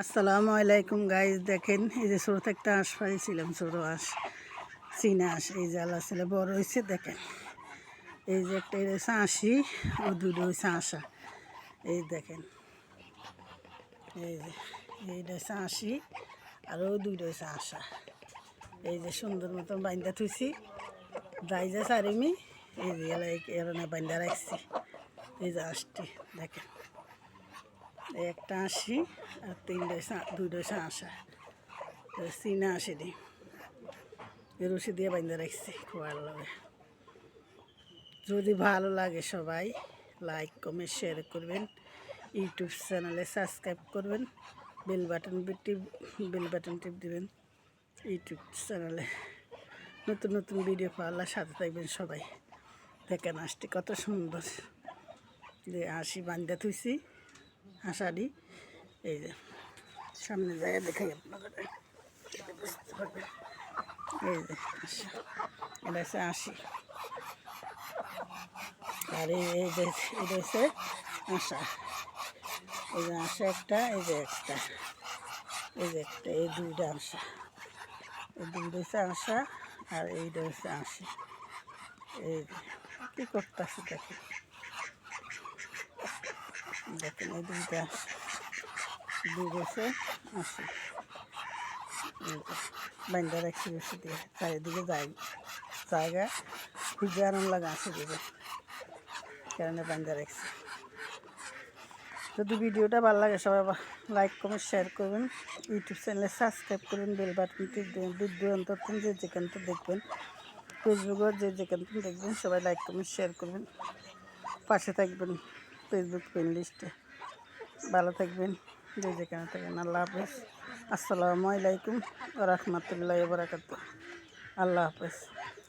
আসসালামু আলাইকুম গাইজ, দেখেন এই যে ছোটো একটা হাঁস পাইছিলাম, ছোটো হাঁস, চীনা হাঁস। এই যে আল্লাহ ছেলে বড় হয়েছে, দেখেন এই যে একটা এটা হচ্ছে ৮০, ও দুটো হয়েছে আশা। এই দেখেন এই যে এইটা হচ্ছে ৮০ আর ও দুইটা হয়েছে আশা। এই যে সুন্দর মতন বাইন্দা থুইছি, যাই যে সারিমি এই যে এরা বাইন্দা রাখছি। এই যে হাঁসটি দেখেন, একটা ৮০ আর দুইটা হয়েছে আশা। চীনা হাঁসি দি রশি দিয়ে বাইন্দা রাখছি, খুব ভালো লাগে। যদি ভালো লাগে সবাই লাইক কমেন্ট শেয়ার করবেন, ইউটিউব চ্যানেলে সাবস্ক্রাইব করবেন, বেল বাটন টিপ দিবেন। ইউটিউব চ্যানেলে নতুন নতুন ভিডিও পাওয়ার সাথে থাকবেন সবাই। দেখেন হাঁসটি কত সুন্দর, যে হাঁসি বান্ধা থুইছি হাঁসারি। এই যে সামনে যায় দেখাই আপনাদের, বুঝতে পারবেন। এই যে এটা হচ্ছে ৮০ আর এই যে এটা হচ্ছে আশা। এই যে আশা একটা, এই যে একটা, এই যে একটা, এই দুইটা আশা, এই দুইটা হচ্ছে আশা আর এইটা হচ্ছে ৮০। এই যে কী করতেছে দেখেন, দেখেন এই দুইটা দুইটা হচ্ছে ৮০। বান্ধা রাখছি বেশি দিয়ে, চারিদিকে জায়গা খুঁজে আরাম লাগা আসে দিবে, কারণে বান্ধা রাখছি। যদি ভিডিওটা ভালো লাগে সবাই লাইক কমেন্ট শেয়ার করবেন, ইউটিউব চ্যানেলে সাবস্ক্রাইব করবেন, বেল বাটন টিপ দেবেন। দূর দূরান্ত যে যেখান থেকে দেখবেন, ফেসবুকে যে যেখান থেকে দেখবেন সবাই লাইক কমেন্ট শেয়ার করবেন, পাশে থাকবেন ফেসবুক ফ্রেন্ড লিস্টে। ভালো থাকবেন যে যেখানে থাকেন। আল্লাহ হাফেজ। আসসালামু আলাইকুম ওয়া রাহমাতুল্লাহি ওয়া বারাকাতুহু। আল্লাহ হাফেজ।